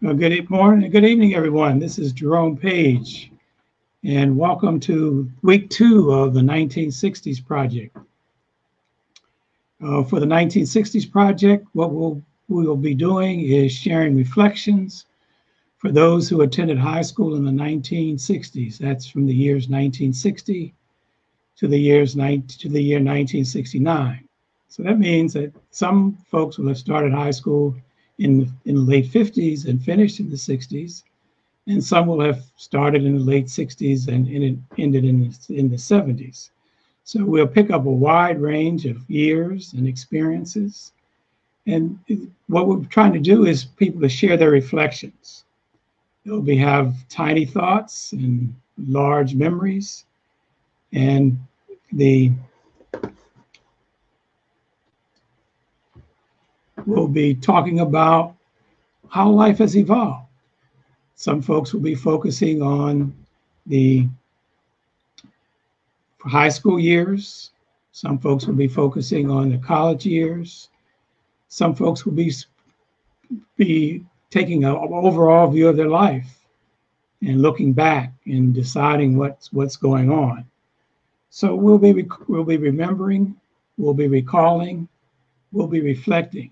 Good morning, good evening, everyone. This is Jerome Page, and welcome to week 2 of the 1960s project. For the 1960s project, what we will be doing is sharing reflections for those who attended high school in the 1960s. That's from the years 1960 to the year 1969. So that means that some folks will have started high school in the late 50s and finished in the 60s, and some will have started in the late 60s and ended in the 70s. So we'll pick up a wide range of years and experiences. And what we're trying to do is people to share their reflections. They'll have tiny thoughts and large memories, and we'll be talking about how life has evolved. Some folks will be focusing on the high school years. Some folks will be focusing on the college years. Some folks will be taking an overall view of their life and looking back and deciding what's going on. So we'll be remembering, we'll be recalling, we'll be reflecting.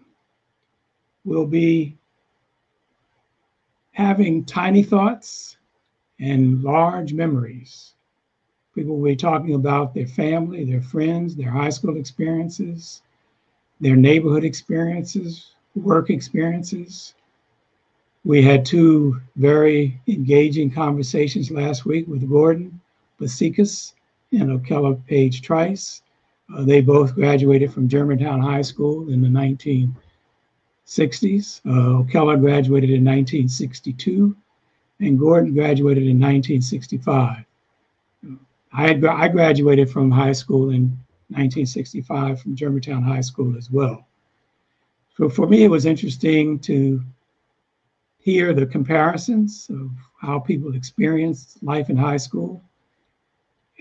We'll be having tiny thoughts and large memories. People will be talking about their family, their friends, their high school experiences, their neighborhood experiences, work experiences. We had 2 very engaging conversations last week with Gordon Basikas and Okella Page Trice. They both graduated from Germantown High School in the 1960s. Okella graduated in 1962, and Gordon graduated in 1965. I graduated from high school in 1965 from Germantown High School as well. So for me, it was interesting to hear the comparisons of how people experienced life in high school.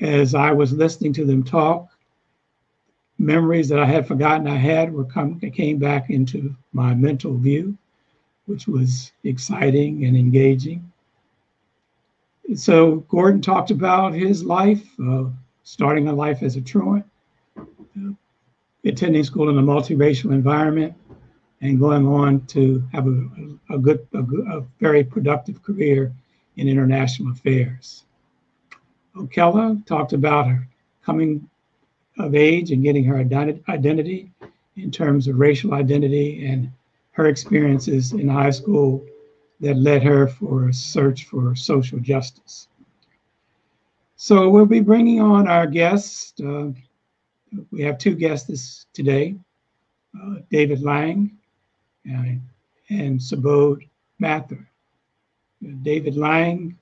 As I was listening to them talk, memories that I had forgotten I had came back into my mental view, which was exciting and engaging. So Gordon talked about his life, starting a life as a truant, attending school in a multiracial environment, and going on to have a very productive career in international affairs. Okella talked about her coming of age and getting her identity in terms of racial identity and her experiences in high school that led her for a search for social justice. So we'll be bringing on our guests. We have 2 guests today, David Lang and Subodh Mathur. David Lang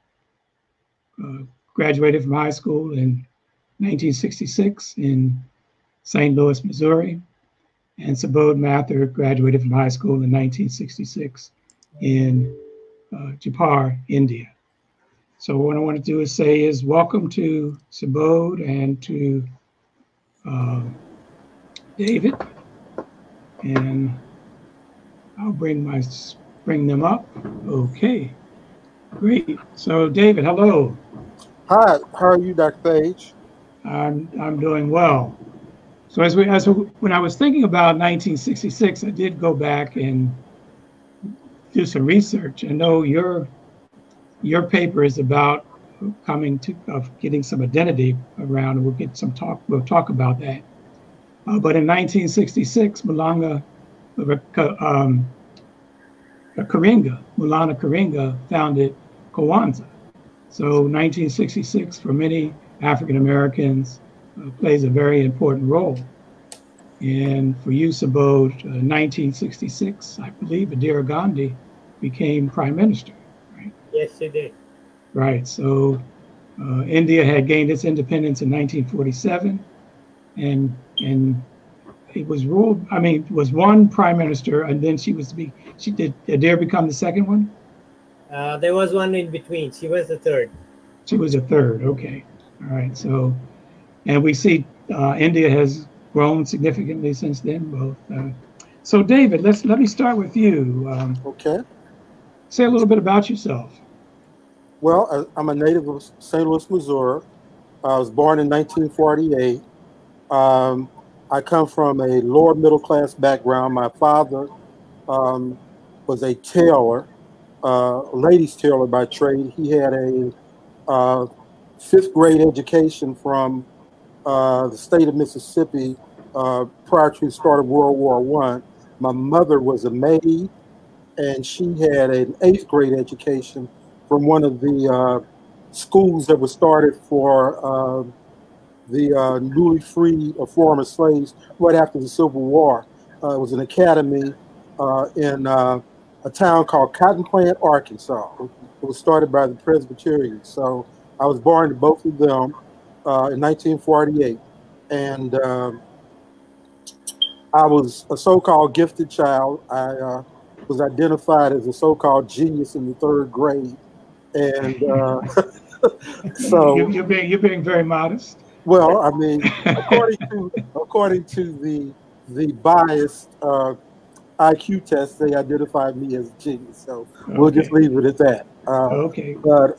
graduated from high school in 1966 in St. Louis, Missouri, and Subodh Mathur graduated from high school in 1966 in Jaipur, India. So what I want to do is say is welcome to Subodh and to David, and I'll bring them up. Okay, great. So David, hello. Hi, how are you, Dr. Page? I'm doing well. So when I was thinking about 1966, I did go back and do some research. I know your paper is about getting some identity around, and we'll talk about that. But in 1966, Mulana Karinga founded Kwanzaa. So 1966 for many African Americans plays a very important role. And for you, Subodh, 1966, I believe Indira Gandhi became prime minister, right? Yes, she did. Right. So India had gained its independence in 1947, and it was ruled. I mean, was one prime minister, and then did Indira become the second one? There was one in between. She was the third. She was a third. Okay. All right. So, and we see India has grown significantly since then. Both. So, David, let me start with you. Okay. Say a little bit about yourself. Well, I'm a native of St. Louis, Missouri. I was born in 1948. I come from a lower middle class background. My father was a tailor, ladies tailor by trade. He had a fifth grade education from the state of Mississippi prior to the start of World War One. My mother was a maid, and she had an eighth grade education from one of the schools that was started for the newly freed or former slaves right after the Civil War. It was an academy in a town called Cotton Plant, Arkansas. It was started by the Presbyterians. So I was born to both of them in 1948. And I was a so-called gifted child. I was identified as a so-called genius in the third grade. And so you're being very modest. well, I mean, according to the biased IQ test, they identified me as a genius. So we'll just leave it at that. Okay. But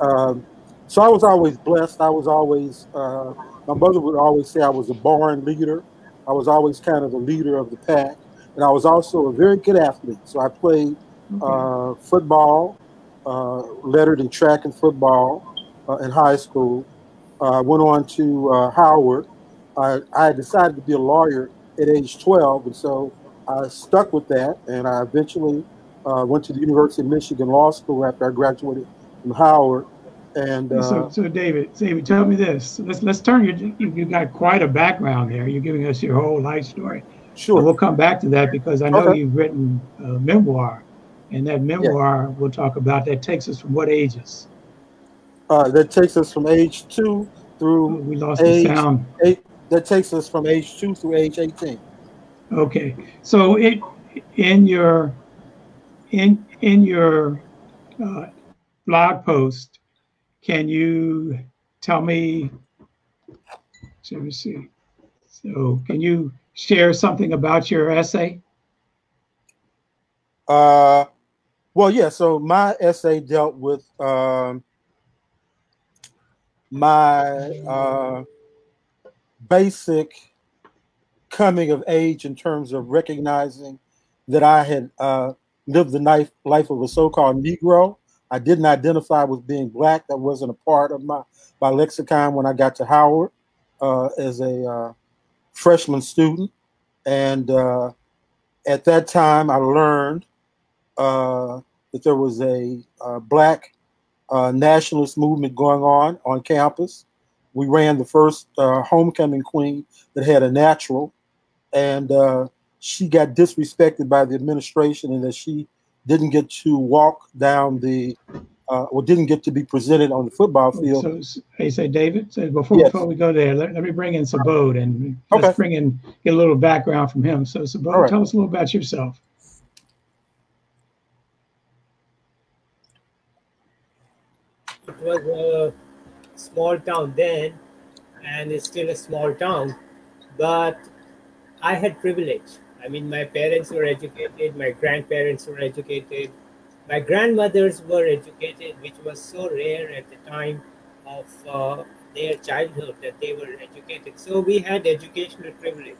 so I was always blessed. I was always my mother would always say I was a born leader. I was always kind of the leader of the pack, and I was also a very good athlete. So I played football, lettered in track and football in high school. Went on to Howard. I decided to be a lawyer at age 12, and so I stuck with that. And I eventually went to the University of Michigan Law School after I graduated from Howard. And so David, tell me this. Let's turn you got quite a background there. You're giving us your whole life story. Sure. And we'll come back to that because I know you've written a memoir, and that memoir we'll talk about. That takes us from what ages? That takes us from age 2 through we lost the sound. 8. That takes us from age 2 through age 18. Okay, so in your blog post, can you tell me? Let me see. So, can you share something about your essay? Well, yeah. So my essay dealt with my basic coming of age in terms of recognizing that I had lived the life of a so-called Negro. I didn't identify with being Black. That wasn't a part of my lexicon when I got to Howard as a freshman student. And at that time, I learned that there was a Black nationalist movement going on campus. We ran the first homecoming queen that had a natural, and she got disrespected by the administration, and that she didn't get to walk down the, or didn't get to be presented on the football field. So, hey, say David, before we go there, let me bring in Subodh, and let's get a little background from him. So Subodh, tell us a little about yourself. It was a small town then, and it's still a small town, but I had privilege. I mean, my parents were educated, my grandparents were educated, my grandmothers were educated, which was so rare at the time of their childhood that they were educated. So we had educational privilege.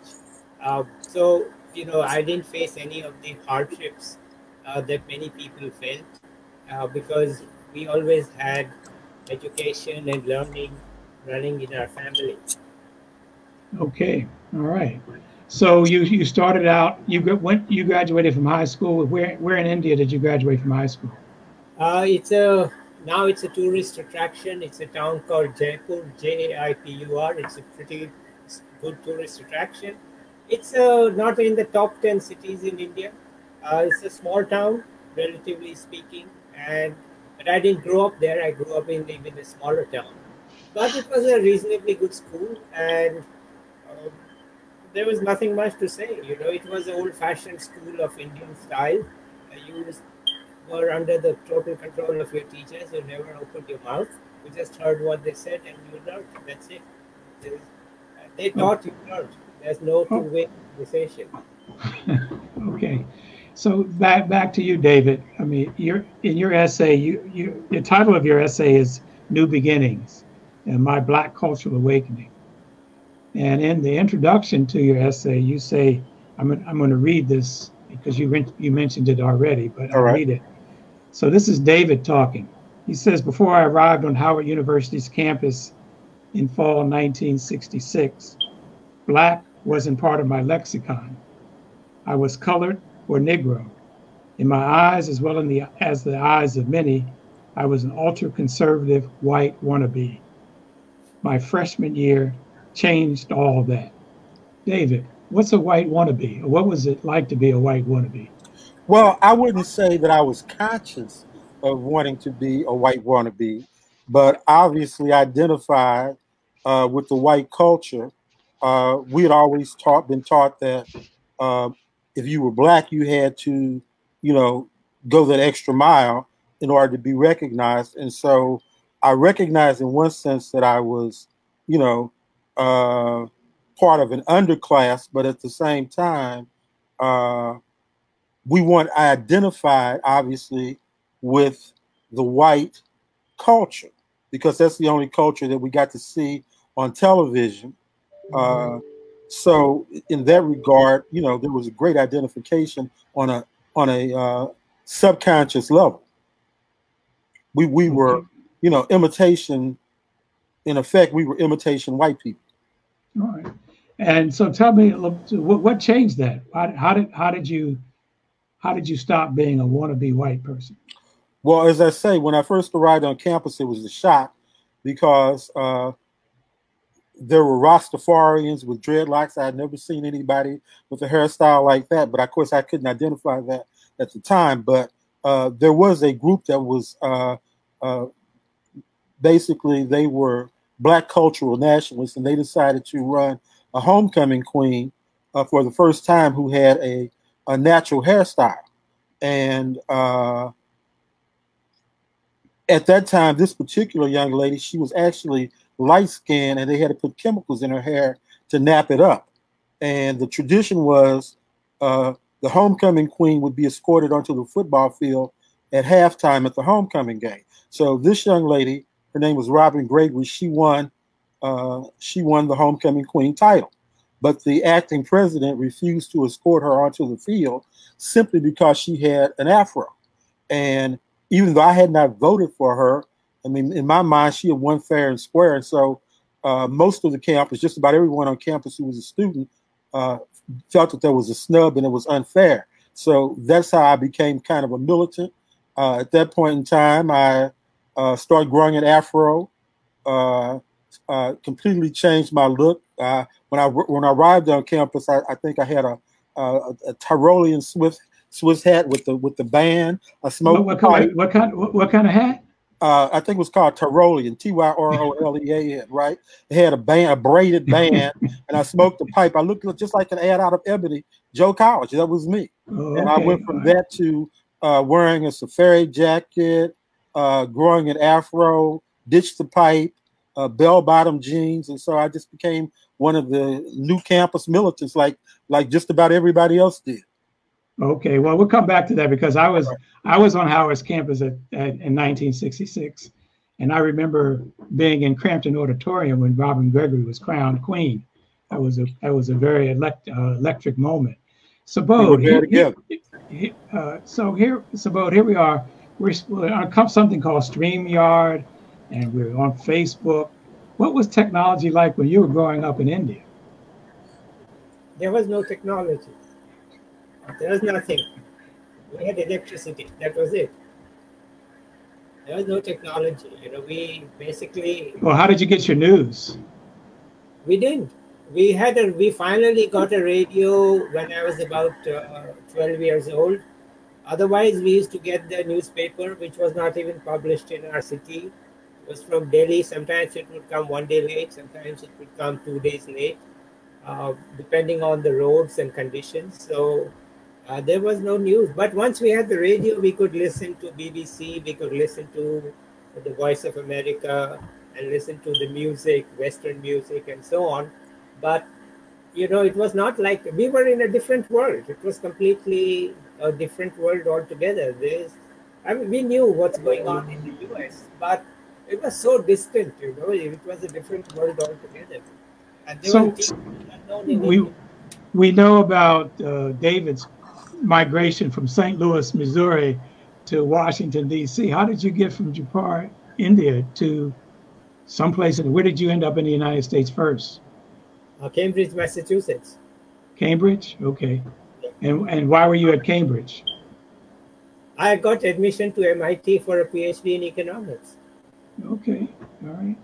So, I didn't face any of the hardships that many people felt because we always had education and learning running in our family. Okay, all right. So you started out. You graduated from high school. Where in India did you graduate from high school? Now it's a tourist attraction. It's a town called Jaipur, Jaipur. It's a pretty good tourist attraction. It's not in the top 10 cities in India. It's a small town, relatively speaking, but I didn't grow up there. I grew up in even a smaller town. But it was a reasonably good school, and there was nothing much to say. It was an old-fashioned school of Indian style. You were under the total control of your teachers. You never opened your mouth. You just heard what they said and you learned. That's it. They taught, you learned. There's no two-way conversation. Okay. So back to you, David. I mean, in your essay, the title of your essay is "New Beginnings" and My Black Cultural Awakening. And in the introduction to your essay, you say, I'm going to read this because you mentioned it already, but All I'll right. read it. So this is David talking. He says, before I arrived on Howard University's campus in fall 1966, Black wasn't part of my lexicon. I was colored or Negro. In my eyes, as well as the eyes of many, I was an ultra-conservative white wannabe. My freshman year changed all of that. David, what's a white wannabe? Or what was it like to be a white wannabe? Well, I wouldn't say that I was conscious of wanting to be a white wannabe, but obviously identified with the white culture. We had always been taught that uh, if you were black, you had to, go that extra mile in order to be recognized. And so I recognized in one sense that I was, you know, uh, part of an underclass, but at the same time, uh, I identified obviously with the white culture because that's the only culture that we got to see on television. Uh, so in that regard, there was a great identification on a subconscious level. We were, Okay. imitation. In effect, we were imitation white people. All right. And so tell me, what changed that? How did you stop being a wannabe white person? Well, as I say, when I first arrived on campus, it was a shock because there were Rastafarians with dreadlocks. I had never seen anybody with a hairstyle like that, but of course I couldn't identify that at the time. But there was a group that was uh, basically they were black cultural nationalists, and they decided to run a homecoming queen for the first time who had a natural hairstyle. And at that time, this particular young lady, she was actually light skinned and they had to put chemicals in her hair to nap it up. And the tradition was the homecoming queen would be escorted onto the football field at halftime at the homecoming game. So this young lady, her name was Robin Gregory, she won the homecoming queen title. But the acting president refused to escort her onto the field simply because she had an afro. And even though I had not voted for her, I mean, in my mind, she had won fair and square. And so most of the campus, just about everyone on campus who was a student, felt that there was a snub and it was unfair. So that's how I became kind of a militant. At that point in time, I started growing an afro, completely changed my look. When I arrived on campus, I think I had a Tyrolean Swiss hat with the band. I smoked. What kind of hat? I think it was called Tyrolean, Tyrolean, right? It had a braided band, and I smoked the pipe. I looked just like an ad out of Ebony, Joe College. That was me. Oh, And I okay. went from that to wearing a safari jacket, growing an afro, ditched the pipe, bell-bottom jeans, and so I just became one of the new campus militants, like just about everybody else did. Okay, well, we'll come back to that because I was on Howard's campus in 1966, and I remember being in Crampton Auditorium when Robin Gregory was crowned queen. That was a very electric moment. Subodh, Subodh, here we are. We're on something called StreamYard, and we're on Facebook. What was technology like when you were growing up in India? There was no technology. There was nothing. We had electricity. That was it. There was no technology. We basically. Well, how did you get your news? We didn't. We finally got a radio when I was about 12 years old. Otherwise, we used to get the newspaper, which was not even published in our city. It was from Delhi. Sometimes it would come one day late. Sometimes it would come 2 days late, depending on the roads and conditions. So there was no news. But once we had the radio, we could listen to BBC. We could listen to the Voice of America and listen to the music, Western music, and so on. But it was not like we were in a different world. It was completely a different world altogether. I mean, we knew what's going on in the US, but it was so distant, you know, it was a different world altogether. And there were So things unknown in we India. we know about David's migration from St. Louis, Missouri, to Washington D.C. How did you get from Jaipur, India, to someplace? Where did you end up in the United States first? Cambridge, Massachusetts. Cambridge. Okay. And why were you at Cambridge? I got admission to MIT for a PhD in economics. Okay. All right.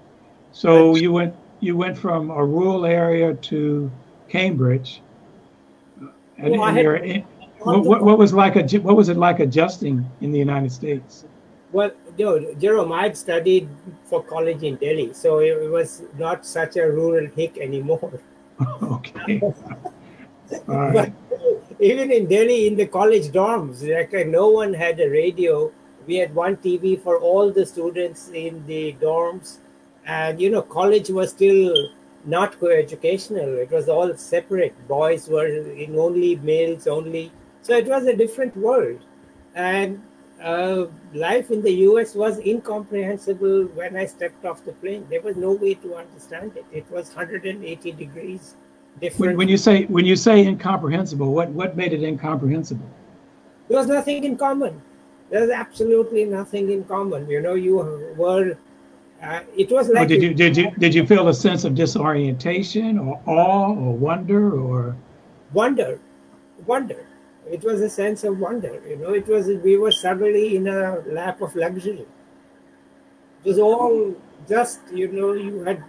But So you went from a rural area to Cambridge, and, well, I and had you're what was it like adjusting in the United States? well, no, Jerome, I'd studied for college in Delhi, so it was not such a rural hick anymore. Okay. All But right. even in Delhi, in the college dorms, like no one had a radio. We had one TV for all the students in the dorms, and you know, college was still not co-educational. It was all separate. Boys were in only, males only. So it was a different world, and life in the US was incomprehensible when I stepped off the plane. There was no way to understand it. It was 180 degrees When, different. when you say when you say incomprehensible, what made it incomprehensible? There was nothing in common. There was absolutely nothing in common. You know, you were. It was Or like you did you feel a sense of disorientation or awe or wonder or? wonder, wonder. It was a sense of wonder. You know, it was we were suddenly in a lap of luxury. It was all just, you know, you had,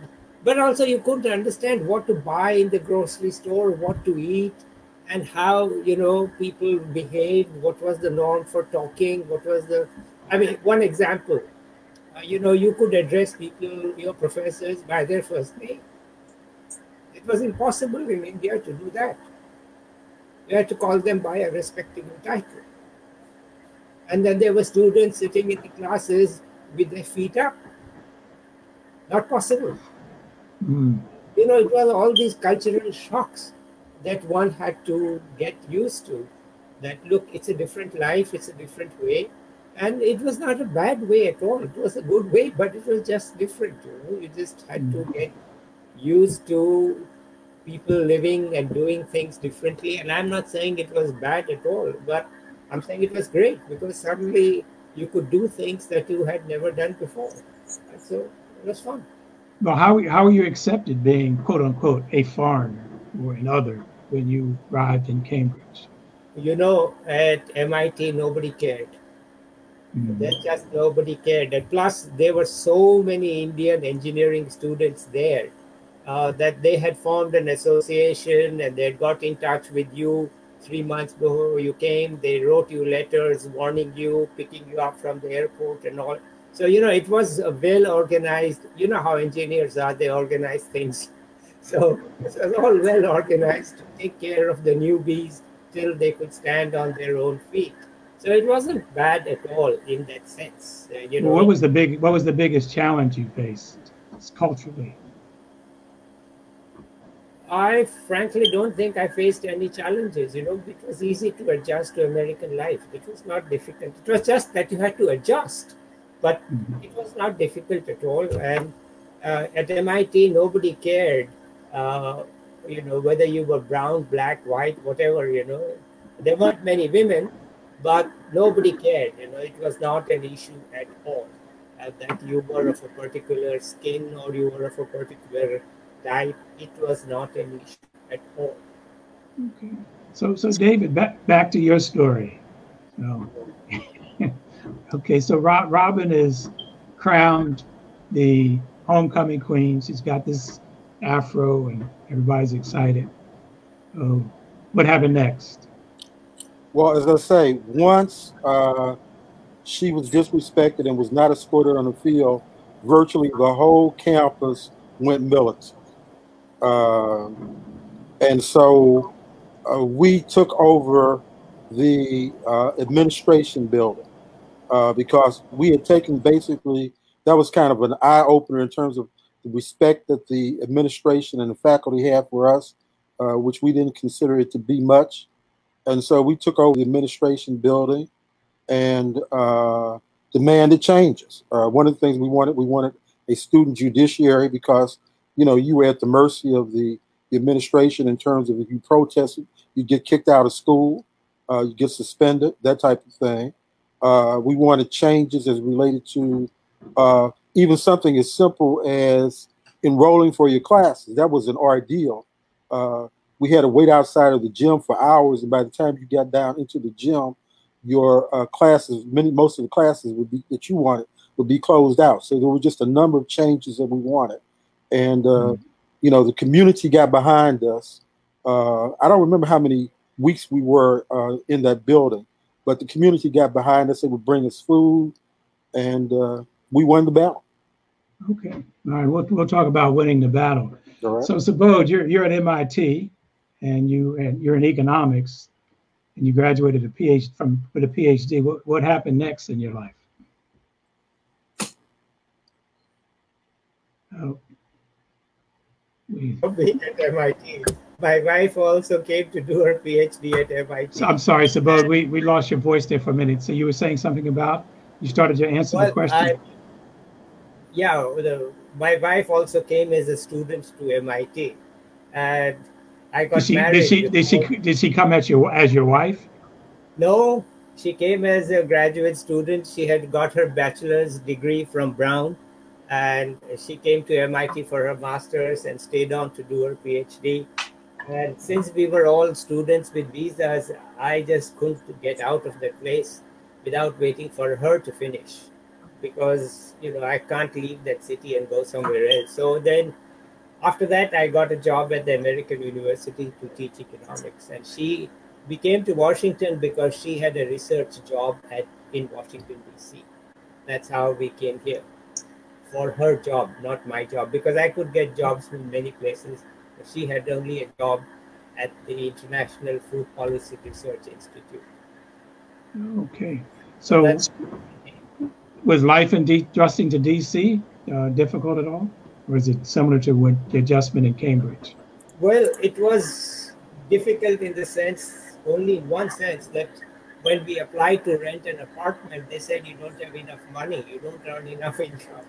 but also you couldn't understand what to buy in the grocery store, what to eat, and how, you know, people behaved, what was the norm for talking, what was the, I mean, one example, you know, you could address people, your professors, by their first name. It was impossible in India to do that. You had to call them by a respectable title. And then there were students sitting in the classes with their feet up. Not possible. Mm, You know, it was all these cultural shocks that one had to get used to. That look, it's a different life, it's a different way. And it was not a bad way at all. It was a good way, but it was just different. You know, you just had to get used to people living and doing things differently. And I'm not saying it was bad at all, but I'm saying it was great because suddenly you could do things that you had never done before. And so it was fun. Well, how were you accepted being quote unquote a foreigner or an other when you arrived in Cambridge? You know, at MIT, nobody cared. There just nobody cared. And plus, there were so many Indian engineering students there that they had formed an association and they had got in touch with you 3 months before you came. They wrote you letters warning you, picking you up from the airport and all. So, you know, it was a well organized, you know how engineers are, they organize things. So it was all well organized to take care of the newbies till they could stand on their own feet. So it wasn't bad at all in that sense. You Well, know, what was the biggest challenge you faced culturally? I frankly don't think I faced any challenges. You know, it was easy to adjust to American life. It was not difficult. It was just that you had to adjust, but it was not difficult at all. And at MIT, nobody cared. You know, whether you were brown, black, white, whatever. You know, there weren't many women, but nobody cared. You know, it was not an issue at all that you were of a particular skin or you were of a particular type. It was not an issue at all. Okay. So David, back to your story. So, okay, so Robin is crowned the homecoming queen. She's got this afro, and everybody's excited. Oh, what happened next? Well, as I say, once she was disrespected and was not escorted on the field, virtually the whole campus went militant. And so we took over the administration building because we had taken basically, that was kind of an eye opener in terms of the respect that the administration and the faculty had for us, which we didn't consider it to be much. And so we took over the administration building and demanded changes. One of the things we wanted a student judiciary because, you know, you were at the mercy of the administration in terms of if you protested, you get kicked out of school, you get suspended, that type of thing. We wanted changes as related to even something as simple as enrolling for your classes. That was an ordeal. We had to wait outside of the gym for hours, and by the time you got down into the gym, your classes, most of the classes that you wanted would be closed out. So there were just a number of changes that we wanted, and you know, the community got behind us. I don't remember how many weeks we were in that building, but the community got behind us. They would bring us food, and we won the battle. Okay, all right. We'll talk about winning the battle. All right. So Subodh, you're at MIT, and you're in economics, and you graduated with a PhD. What happened next in your life? Oh, At MIT. My wife also came to do her PhD at MIT. So I'm sorry, Subodh, we lost your voice there for a minute. So you were saying something about, you started to answer the question. My wife also came as a student to MIT, and I got married. Did she come as your wife? No, she came as a graduate student. She had got her bachelor's degree from Brown, and she came to MIT for her master's and stayed on to do her PhD. And since we were all students with visas, I just couldn't get out of that place without waiting for her to finish, because, you know, I can't leave that city and go somewhere else. So then after that, I got a job at the American University to teach economics. And we came to Washington because she had a research job in Washington, D.C. That's how we came here, for her job, not my job, because I could get jobs in many places. But she had only a job at the International Food Policy Research Institute. Okay. So was life adjusting to D.C. Difficult at all? Or is it similar to what the adjustment in Cambridge? Well, it was difficult in the sense, only in one sense, that when we applied to rent an apartment, they said you don't have enough money, you don't earn enough income.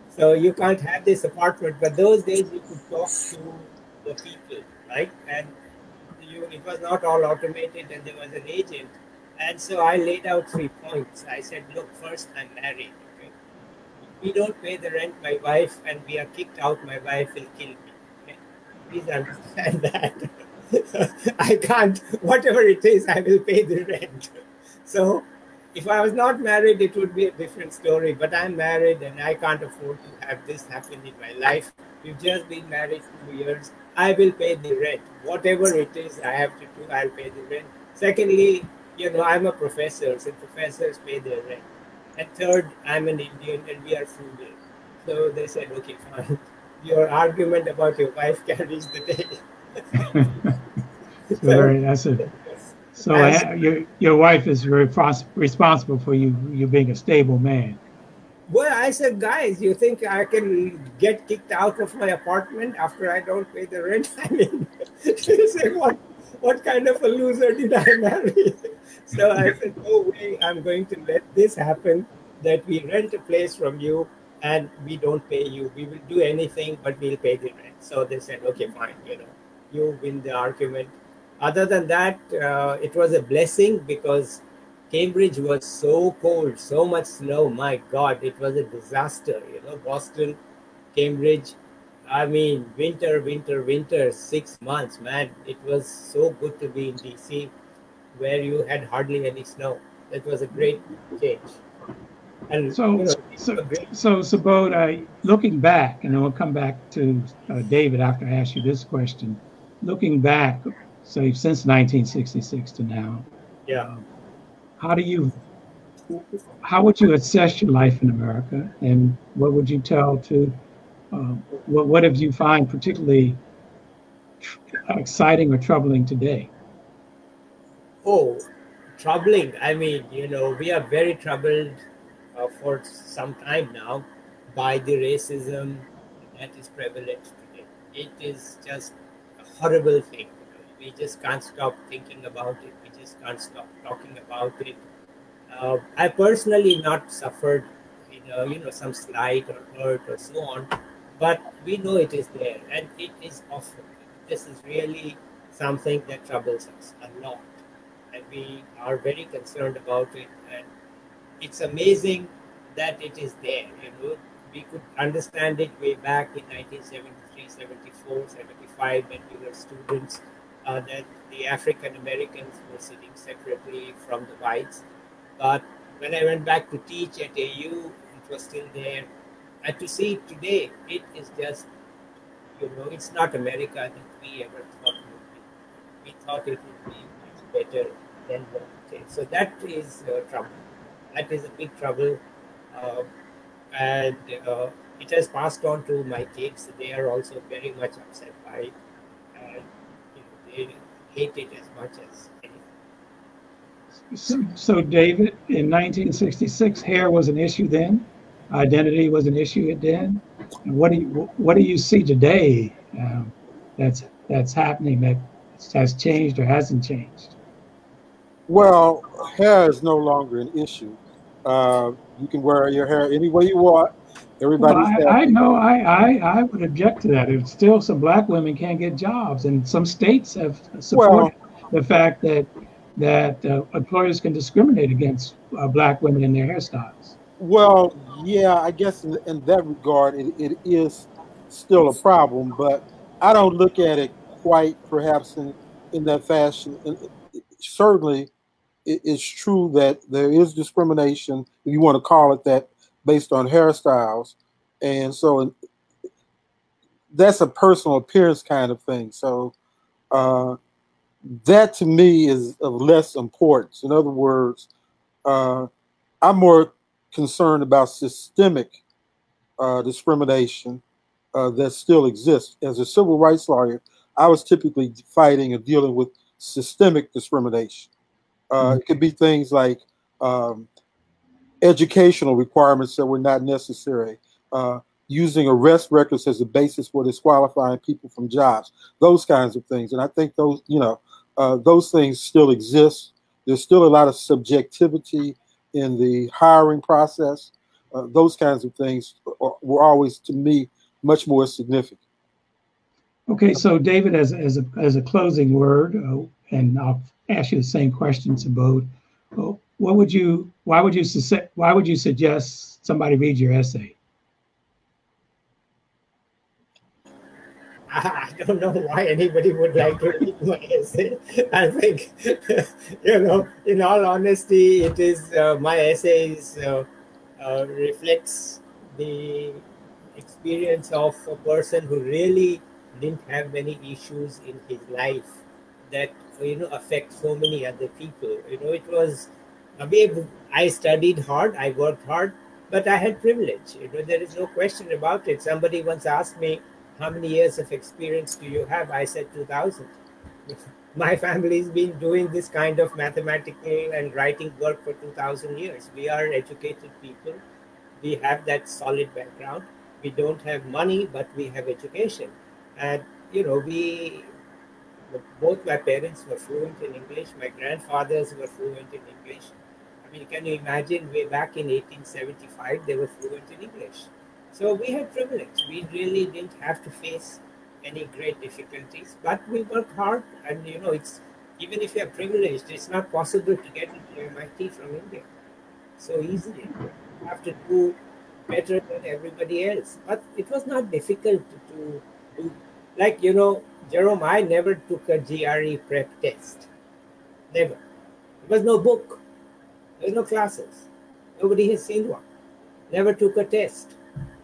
So you can't have this apartment. But those days you could talk to the people, right? And it was not all automated, and there was an agent. And so I laid out 3 points. I said, look, first, I'm married. Okay? If we don't pay the rent, my wife, and we are kicked out, my wife will kill me. Okay? Please understand that. I can't, whatever it is, I will pay the rent. So if I was not married, it would be a different story. But I'm married, and I can't afford to have this happen in my life. We've just been married 2 years. I will pay the rent. Whatever it is I have to do, I'll pay the rent. Secondly, you know, I'm a professor, so professors pay their rent. And third, I'm an Indian, and we are frugal. So they said, okay, fine. Your argument about your wife carries the day. So your wife is responsible for you being a stable man. Well, I said, guys, you think I can get kicked out of my apartment after I don't pay the rent? I mean, she said, what kind of a loser did I marry? So I said, no way, I'm going to let this happen, that we rent a place from you and we don't pay you. We will do anything, but we'll pay the rent. So they said, okay, fine, you know, you win the argument. Other than that, it was a blessing because Cambridge was so cold, so much snow. My God, it was a disaster. You know, Boston, Cambridge, I mean, winter, 6 months, man. It was so good to be in DC, where you had hardly any snow. It was a great change. And so Subodh, looking back, and then we'll come back to David after I ask you this question. Looking back, say since 1966 to now, how would you assess your life in America, and what would you tell to what have you find particularly exciting or troubling today? Oh, troubling. I mean, you know, we are very troubled for some time now by the racism that is prevalent today. It is just a horrible thing. We just can't stop thinking about it. We just can't stop talking about it. I personally not suffered, some slight or hurt or so on, but we know it is there and it is awful. This is really something that troubles us a lot, and we are very concerned about it. And it's amazing that it is there. We could understand it way back in 1973, 74, 75 when we were students, that the African Americans were sitting separately from the whites. But when I went back to teach at AU, it was still there. And to see it today, it is just, it's not America that we ever thought it would be. We thought it would be much better than what it is. So that is trouble. That is a big trouble. Uh, and it has passed on to my kids. They are also very much upset by it. And they hate it as much as anything. So David, in 1966, hair was an issue then. Identity was an issue then. And what do you see today that's happening that has changed or hasn't changed? Well, hair is no longer an issue. You can wear your hair any way you want. Everybody's well, I know I would object to that. If still some black women can't get jobs, and some states have supported the fact that employers can discriminate against black women in their hairstyles. Well, yeah, I guess in that regard, it is still a problem, but I don't look at it quite perhaps in that fashion. Certainly, it's true that there is discrimination, if you want to call it that, based on hairstyles. And so that's a personal appearance kind of thing. So that to me is of less importance. In other words, I'm more concerned about systemic discrimination that still exists. As a civil rights lawyer, I was typically fighting and dealing with systemic discrimination. It could be things like educational requirements that were not necessary, using arrest records as a basis for disqualifying people from jobs, those kinds of things. And I think those things still exist. There's still a lot of subjectivity in the hiring process. Those kinds of things were always, to me, much more significant. Okay, so David, as a closing word, and I'll ask you the same question, Subodh. Why would you suggest somebody read your essay? I don't know why anybody would like to read my essay. I think, in all honesty, it is my essays reflects the experience of a person who really didn't have many issues in his life that affect so many other people. It was I studied hard, I worked hard, but I had privilege. There is no question about it. Somebody once asked me, how many years of experience do you have? I said 2000. My family's been doing this kind of mathematical and writing work for 2000 years. We are educated people. We have that solid background. We don't have money, but we have education. And, both my parents were fluent in English. My grandfathers were fluent in English. I mean, can you imagine way back in 1875, they were fluent in English. So we had privilege. We really didn't have to face any great difficulties, but we worked hard. And, it's even if you're privileged, it's not possible to get into MIT from India so easily. You have to do better than everybody else. But it was not difficult to do. Like, Jerome, I never took a GRE prep test. Never. There was no book. There was no classes. Nobody has seen one. Never took a test.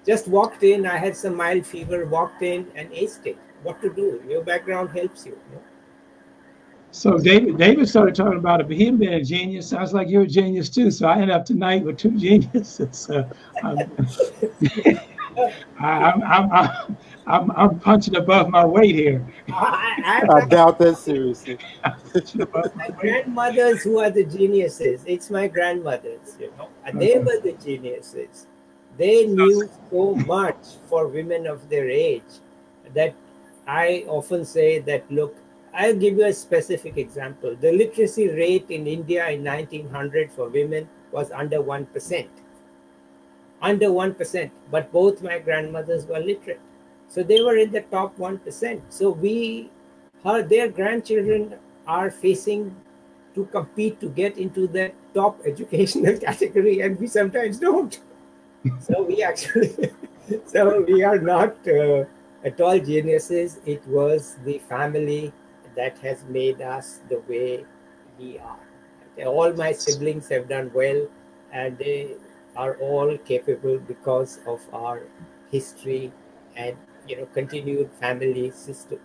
Just walked in. I had some mild fever, walked in and aced it. What to do? Your background helps you. So David started talking about it, but him being a genius sounds like you're a genius too. So I end up tonight with two geniuses. I'm punching above my weight here. I doubt that seriously. My grandmothers who are the geniuses. It's my grandmothers, and they were the geniuses. They knew so much for women of their age that I often say that, look, I'll give you a specific example. The literacy rate in India in 1900 for women was under 1%. Under 1%. But both my grandmothers were literate. So they were in the top 1%. So their grandchildren are facing to compete to get into the top educational category, and we sometimes don't. So we are not at all geniuses. It was the family that has made us the way we are. All my siblings have done well, and they are all capable because of our history and continued family system.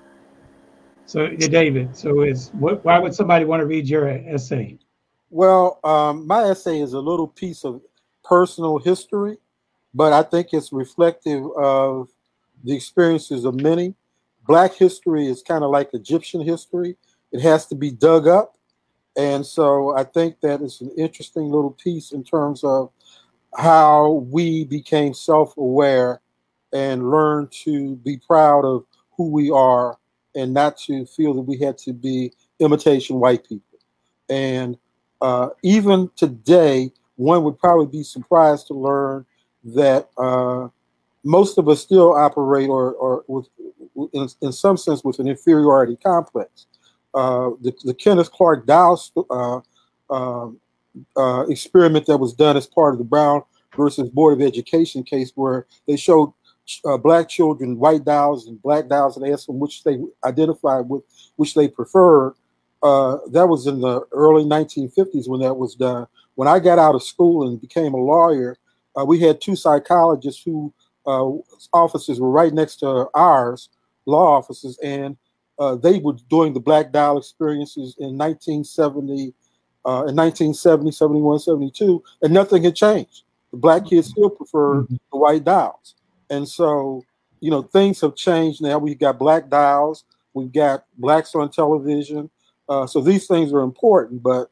So, David, why would somebody want to read your essay? Well, my essay is a little piece of personal history, but I think it's reflective of the experiences of many. Black history is kind of like Egyptian history. It has to be dug up. And so I think that it's an interesting little piece in terms of how we became self-aware and learned to be proud of who we are and not to feel that we had to be imitation white people. And even today, one would probably be surprised to learn that most of us still operate or with, in some sense, with an inferiority complex. The Kenneth Clark Dowell experiment that was done as part of the Brown versus Board of Education case, where they showed black children white dowels and black dowels, and they asked them which they identified with, which they preferred. That was in the early 1950s when that was done. When I got out of school and became a lawyer, we had two psychologists who offices were right next to ours, law offices, and they were doing the black dowel experiences in 1970, 71, 72, and nothing had changed. The black kids still prefer the white dowels. And so, things have changed now. We've got black dowels, we've got blacks on television. So these things are important, but,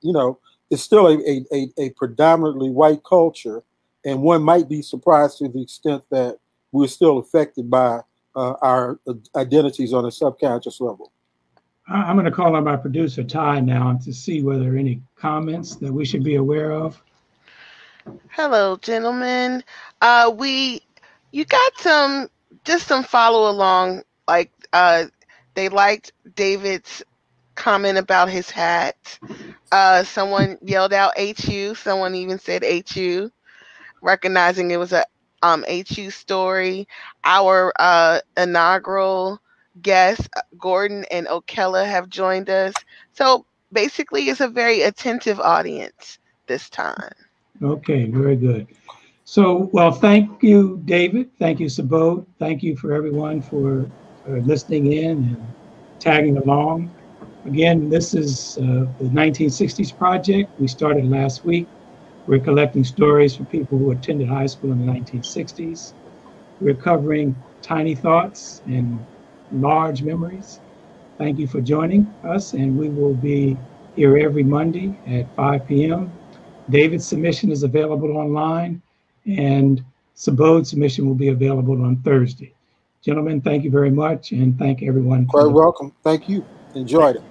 it's still a predominantly white culture. And one might be surprised to the extent that we're still affected by our identities on a subconscious level. I'm going to call on my producer, Ty, now to see whether there are any comments that we should be aware of. Hello, gentlemen. You got some follow along, like they liked David's comment about his hat. Someone yelled out HU, someone even said HU, recognizing it was a HU story. Our inaugural guests, Gordon and Okella, have joined us. So basically it's a very attentive audience this time. Okay, very good. So, well, thank you, David. Thank you, Subodh. Thank you for everyone for listening in and tagging along. Again, this is the 1960s project. We started last week. We're collecting stories from people who attended high school in the 1960s. We're covering tiny thoughts and large memories. Thank you for joining us, and we will be here every Monday at 5 p.m. David's submission is available online, and Subodh's submission will be available on Thursday. Gentlemen, thank you very much, and thank everyone. Quite welcome. Thank you. Enjoyed it.